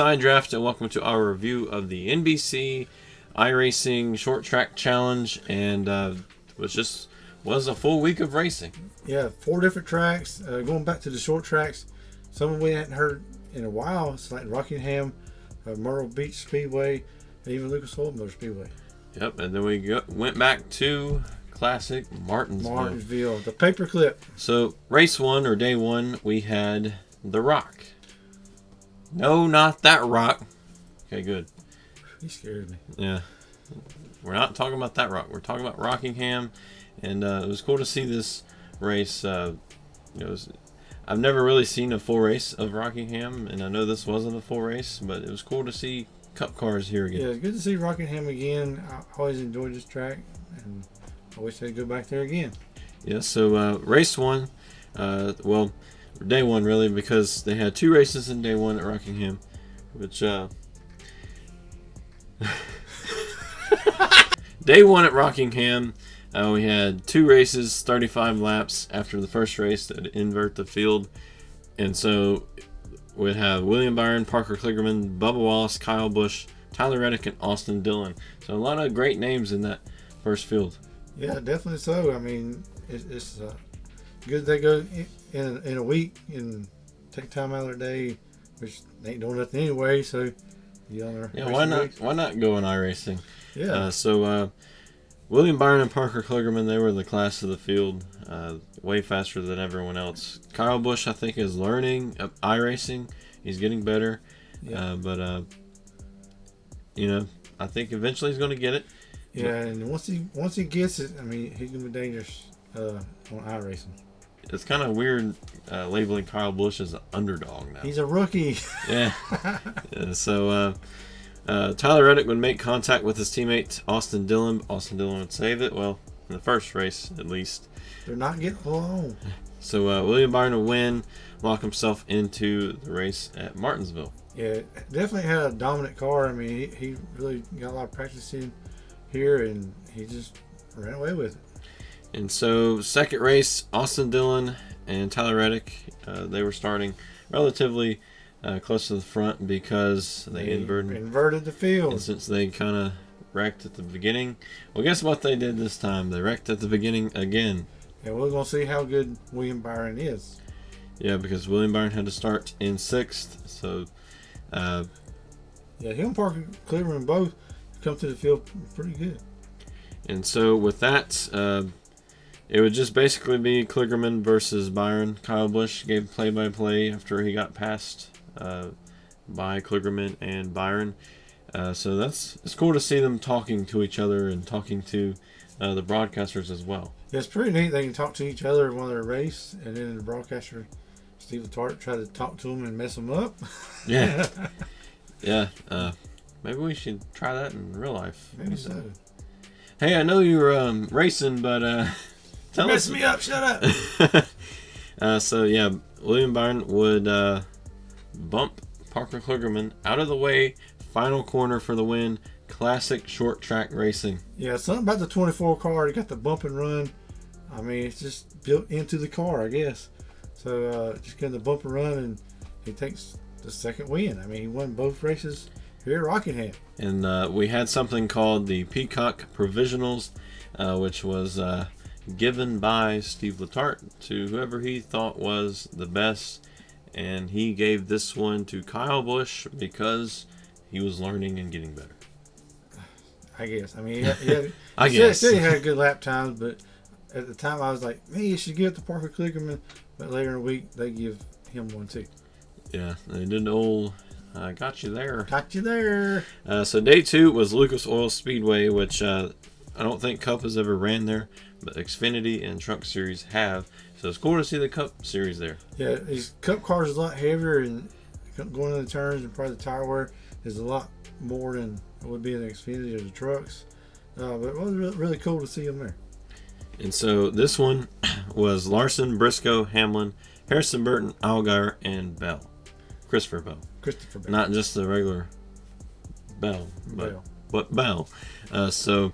iDraft, and welcome to our review of the NBC iRacing Short Track Challenge, and was a full week of racing. Yeah, 4 different tracks. Going back to the short tracks, some we hadn't heard in a while. It's like Rockingham, Myrtle Beach Speedway, and even Lucas Oil Speedway. Yep, and then we went back to classic Martinsville. The paperclip. So race 1 or day 1, we had the Rock. No, not that Rock. Okay, good. He scared me. Yeah, we're not talking about that Rock. We're talking about Rockingham, and it was cool to see this race. I've never really seen a full race of Rockingham, and I know this wasn't a full race, but it was cool to see Cup cars here again. Yeah, it's good to see Rockingham again. I always enjoyed this track, and I wish they'd go back there again. Yeah, so race 1, day 1 really, because they had 2 races in day 1 at Rockingham, which day 1 at Rockingham, we had 2 races, 35 laps after the first race that invert the field, and so we'd have William Byron, Parker Kligerman, Bubba Wallace, Kyle Busch, Tyler Reddick, and Austin Dillon. So a lot of great names in that first field. Yeah, definitely so. I mean, it's good they go in a week and take time out of their day, which they ain't doing nothing anyway. So, why not go in iRacing? Yeah. William Byron and Parker Kligerman, they were the class of the field, way faster than everyone else. Kyle Busch, I think, is learning iRacing. He's getting better, yeah. I think eventually he's going to get it. Yeah, and once he gets it, I mean, he's going to be dangerous on iRacing. It's kind of weird labeling Kyle Busch as an underdog now. He's a rookie. Yeah. So Tyler Reddick would make contact with his teammate Austin Dillon. Austin Dillon would save it, well, in the first race at least. They're not getting along. So William Byron would win, lock himself into the race at Martinsville. Yeah, definitely had a dominant car. I mean, he really got a lot of practice in here, and he just ran away with it. And so second race, Austin Dillon and Tyler Reddick, they were starting relatively close to the front because they inverted the field. And since they kind of wrecked at the beginning, well, guess what they did this time? They wrecked at the beginning again. Yeah, we're going to see how good William Byron is. Yeah, because William Byron had to start in 6th. So, him and Parker Kligerman both come to the field pretty good. And so with that, it would just basically be Kligerman versus Byron. Kyle Busch gave play-by-play after he got passed by Kligerman and Byron. So it's cool to see them talking to each other and talking to the broadcasters as well. Yeah, it's pretty neat. They can talk to each other while they're race, and then the broadcaster, Steve Letarte, try to talk to them and mess them up. Yeah. Yeah. Maybe we should try that in real life. Maybe so. Hey, I know you were racing, but tell us. Mess me up. Shut up. William Byron would bump Parker Kligerman out of the way. Final corner for the win. Classic short track racing. Yeah, something about the 24 car. You got the bump and run. I mean, it's just built into the car, I guess. So just getting the bump and run, and he takes the second win. I mean, he won both races here at Rockingham. And we had something called the Peacock Provisionals, which was given by Steve Letarte to whoever he thought was the best. And he gave this one to Kyle Busch because he was learning and getting better. I guess. I mean, he said he had good lap times, but at the time I was like, man, you should give it to Parker Kligerman. But later in the week, they give him one too. Yeah, they did the old got you there. Got you there. So day 2 was Lucas Oil Speedway, which I don't think Cup has ever ran there, but Xfinity and Truck Series have. So it's cool to see the Cup Series there. Yeah, these Cup cars are a lot heavier, and going in the turns and probably the tire wear is a lot more than it would be in the Xfinity or the trucks. But it was really cool to see them there. And so this one was Larson, Briscoe, Hamlin, Harrison Burton, Allgaier, and Bell. Christopher Bell. Not just the regular Bell, but Bell. So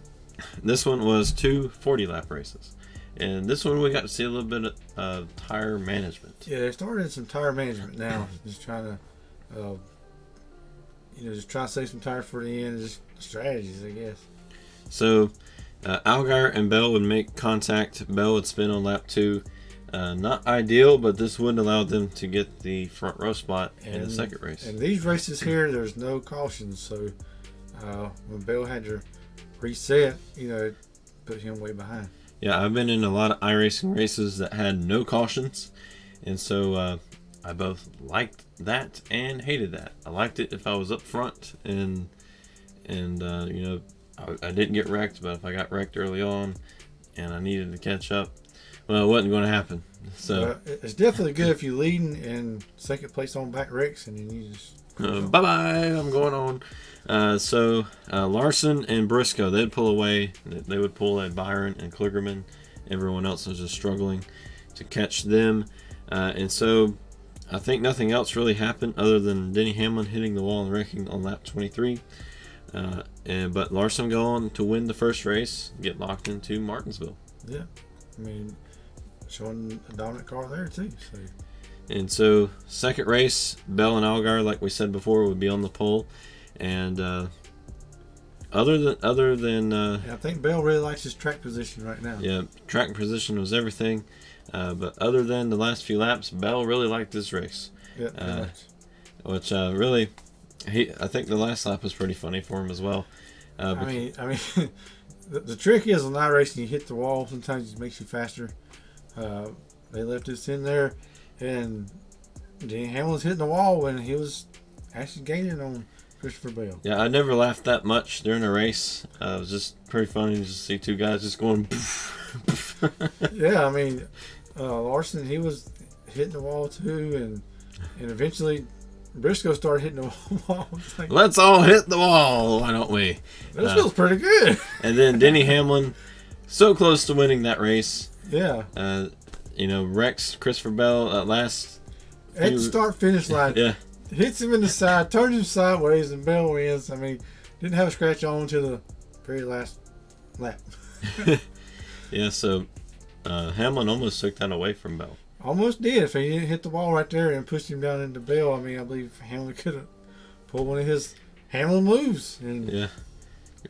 this one was 2 40-lap races. And this one we got to see a little bit of tire management. Yeah, they started some tire management now. Just trying to just try to save some tires for the end. Just strategies, I guess. So, Allgaier and Bell would make contact. Bell would spin on lap 2. Not ideal, but this would allow them to get the front row spot in the second race. And these races here, there's no cautions. So, when Bell had to reset, it put him way behind. Yeah, I've been in a lot of iRacing races that had no cautions. And so I both liked that and hated that. I liked it if I was up front and I didn't get wrecked, but if I got wrecked early on and I needed to catch up, well, it wasn't going to happen. So it's definitely good if you're leading and second place on back wrecks, and then you just bye-bye, I'm going on. So Larson and Briscoe, they'd pull away. They would pull at Byron and Kligerman. Everyone else was just struggling to catch them. And so I think nothing else really happened other than Denny Hamlin hitting the wall and wrecking on lap 23. But Larson go on to win the first race, get locked into Martinsville. Yeah, I mean, showing a dominant car there too. So. And so second race, Bell and Allgaier, like we said before, would be on the pole. And other than I think Bell really likes his track position right now. Yeah, track position was everything. But other than the last few laps, Bell really liked this race. Yeah, which really, I think the last lap was pretty funny for him as well. I mean, the trick is on iRacing, you hit the wall. Sometimes it makes you faster. They left this in there, and Denny Hamlin's hitting the wall when he was actually gaining on Christopher Bell. Yeah, I never laughed that much during a race. It was just pretty funny to see two guys just going. Yeah, I mean, Larson, he was hitting the wall too, and eventually Briscoe started hitting the wall. Like, let's all hit the wall, why don't we? This feels pretty good. And then Denny Hamlin, so close to winning that race. Yeah. Wrecks Christopher Bell at last. At the start-finish line. Yeah. Hits him in the side, turns him sideways, and Bell wins. I mean, didn't have a scratch on until the very last lap. Yeah, so Hamlin almost took that away from Bell. Almost did. If he didn't hit the wall right there and pushed him down into Bell, I mean, I believe Hamlin could have pulled one of his Hamlin moves. And yeah.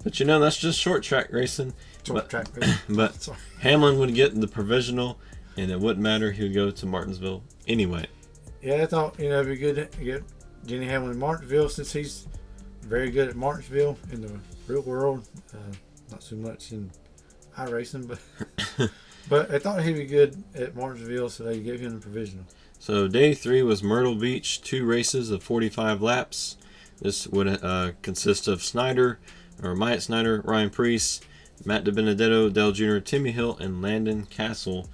But that's just short track racing. Track racing. But Hamlin would get the provisional, and it wouldn't matter. He would go to Martinsville anyway. Yeah, I thought, it'd be good to get Denny Hamlin in Martinsville, since he's very good at Martinsville in the real world. Not so much in iRacing, but I thought he'd be good at Martinsville, so they gave him the provisional. So day 3 was Myrtle Beach, 2 races of 45 laps. This would consist of Myatt Snyder, Ryan Preece, Matt DiBenedetto, Dale Jr., Timmy Hill, and Landon Castle.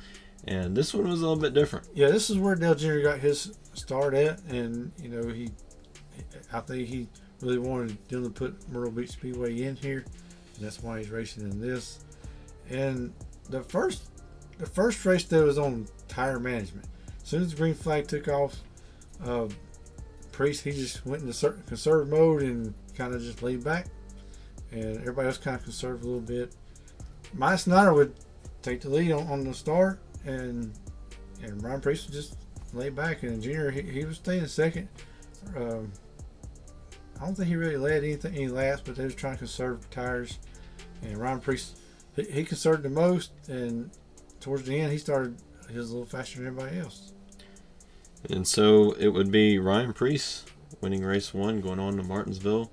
And this one was a little bit different. Yeah, this is where Dale Jr. got his start at, and I think he really wanted them to put Myrtle Beach Speedway in here, and that's why he's racing in this. And the first race that was on tire management. As soon as the green flag took off, Preece, he just went into conserve mode and kind of just laid back, and everybody else kind of conserved a little bit. Myatt Snyder would take the lead on the start, and Ryan Preece would just lay back, and Junior, he was staying second. I don't think he really led any laps, but they was trying to conserve tires, and Ryan Preece, he conserved the most, and towards the end he started his a little faster than everybody else. And so it would be Ryan Preece winning race 1, going on to Martinsville.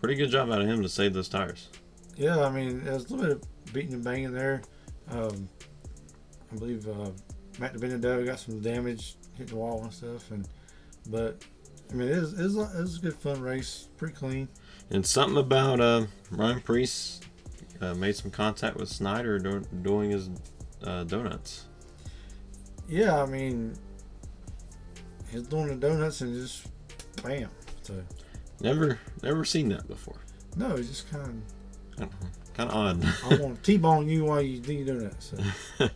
Pretty good job out of him to save those tires. Yeah, I mean, there was a little bit of beating and banging there. I believe Matt DiBenedetto got some damage, hit the wall and stuff, but I mean, it was a good fun race, pretty clean. And something about Ryan Preece made some contact with Snyder doing his donuts. Yeah, I mean, he's doing the donuts and just bam. So never seen that before. No, it's just kind of odd. I want to T-bone you while you do your donuts. So.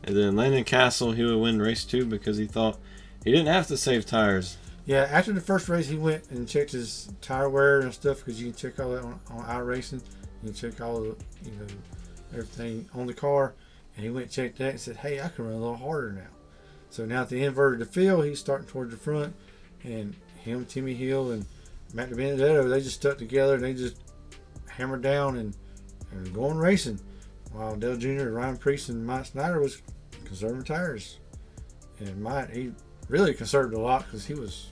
And then Landon Castle, he would win race 2 because he thought he didn't have to save tires. Yeah, after the first race, he went and checked his tire wear and stuff, because you can check all that on iRacing. You can check all the everything on the car, and he went and checked that and said, "Hey, I can run a little harder now." So now at the inverted the field, he's starting towards the front, and him, Timmy Hill, and Matt DiBenedetto, they just stuck together and they just hammered down and going racing. While Dale Jr. and Ryan Preece and Mike Snyder was conserving tires. And Mike, he really conserved a lot because he was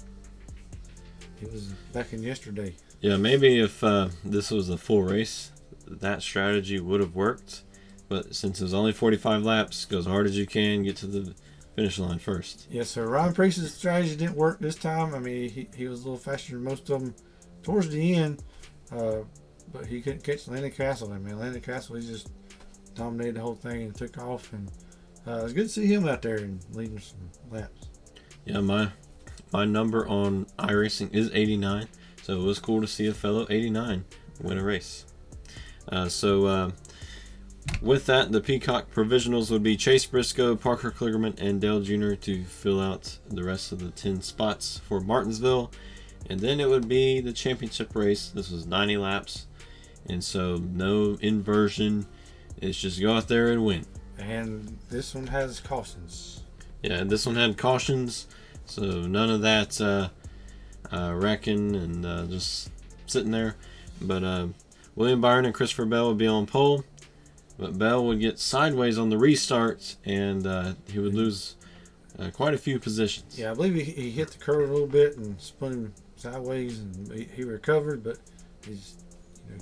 back in yesterday. Yeah, maybe if this was a full race, that strategy would have worked. But since it was only 45 laps, go as hard as you can, get to the finish line first. Yeah, so Ryan Preece's strategy didn't work this time. I mean, he was a little faster than most of them towards the end, but he couldn't catch Landon Castle. I mean, Landon Castle, he just dominated the whole thing and took off. And it was good to see him out there and leading some laps. Yeah, my number on iRacing is 89, so it was cool to see a fellow 89 win a race. With that, the Peacock provisionals would be Chase Briscoe, Parker Kligerman, and Dale Jr. to fill out the rest of the 10 spots for Martinsville. And then it would be the championship race. This was 90 laps, and so no inversion. It's just go out there and win. And this one has cautions. Yeah, this one had cautions, so none of that wrecking and just sitting there. But William Byron and Christopher Bell would be on pole. But Bell would get sideways on the restarts, and he would lose quite a few positions. Yeah, I believe he hit the curve a little bit and spun him sideways, and he recovered, but he just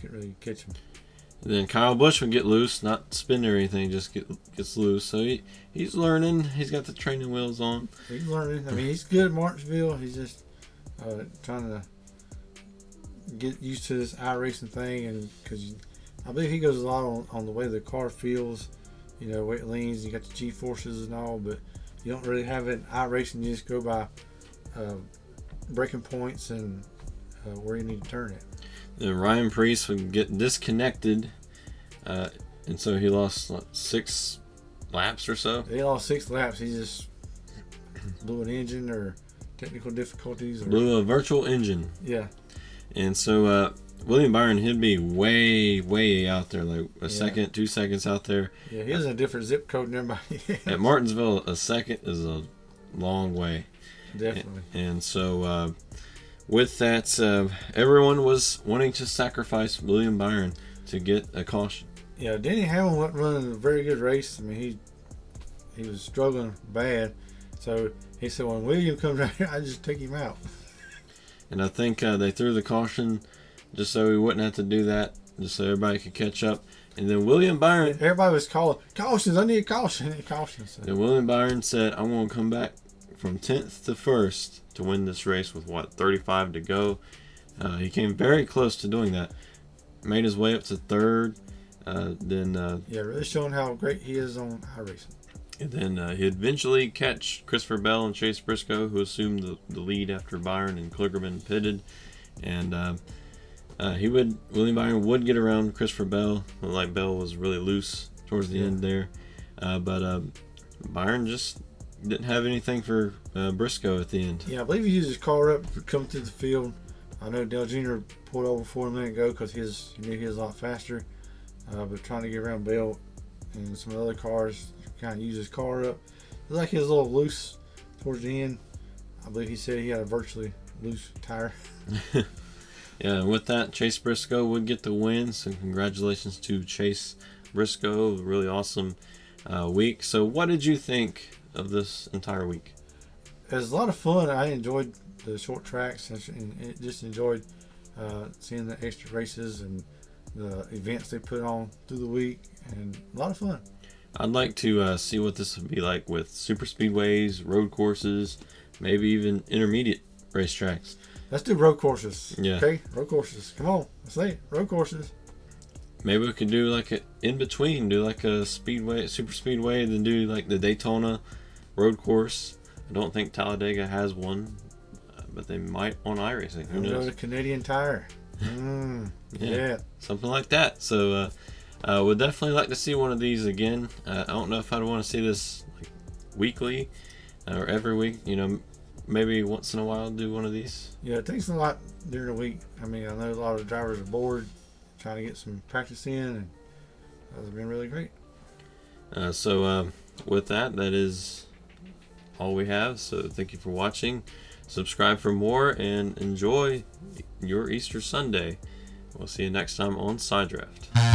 couldn't really catch him. And then Kyle Busch would get loose, not spin or anything, just gets loose. So he's learning. He's got the training wheels on. He's learning. I mean, he's good at Martinsville. He's just trying to get used to this iRacing thing, and because I believe he goes a lot on the way the car feels, way it leans, you got the G-forces and all, but you don't really have it in iRacing. You just go by braking points and where you need to turn it. Then Ryan Preece would get disconnected, and so he lost 6 laps or so. He lost 6 laps. He just blew an engine or technical difficulties. Blew a virtual engine. Yeah. And so William Byron, he'd be way, way out there, like a second, 2 seconds out there. Yeah, he has a different zip code than everybody. At Martinsville, a second is a long way. Definitely. And so with that, everyone was wanting to sacrifice William Byron to get a caution. Yeah, Denny Hamlin wasn't running a very good race. I mean, he was struggling bad. So he said, when William comes out here, I just take him out. And I think they threw the caution just so he wouldn't have to do that, just so everybody could catch up. And then William Byron... Everybody was calling, cautions, I need a caution, I need a caution. So. And William Byron said, I'm going to come back from 10th to 1st to win this race with, 35 to go. He came very close to doing that. Made his way up to 3rd. Really showing how great he is on iRacing. And then he'd eventually catch Christopher Bell and Chase Briscoe, who assumed the lead after Byron and Kligerman pitted. And William Byron would get around Christopher Bell. Like Bell was really loose towards the end there. But Byron just didn't have anything for Briscoe at the end. Yeah, I believe he used his car up to come through the field. I know Dale Jr. pulled over for him a minute ago because he knew he was a lot faster. But trying to get around Bell and some of the other cars, kind of use his car up. It was like he was a little loose towards the end. I believe he said he had a virtually loose tire. Yeah, and with that, Chase Briscoe would get the win. So congratulations to Chase Briscoe. Really awesome week. So what did you think of this entire week? It was a lot of fun. I enjoyed the short tracks and just enjoyed seeing the extra races and the events they put on through the week, and a lot of fun. I'd like to see what this would be like with super speedways, road courses, maybe even intermediate racetracks. Let's do road courses. Yeah. Okay, road courses. Come on, let's say it. Road courses. Maybe we could do like a in between, do like a speedway, super speedway, then do like the Daytona road course. I don't think Talladega has one, but they might on iRacing. Who knows? Go to Canadian Tire. Yeah, something like that. So would definitely like to see one of these again. I don't know if I'd want to see this like weekly or every week. Maybe once in a while do one of these. Yeah, it takes a lot during the week. I mean, I know a lot of drivers are bored trying to get some practice in, and that's been really great. So with that is all we have. So thank you for watching. Subscribe for more and enjoy your Easter Sunday. We'll see you next time on Side Draft.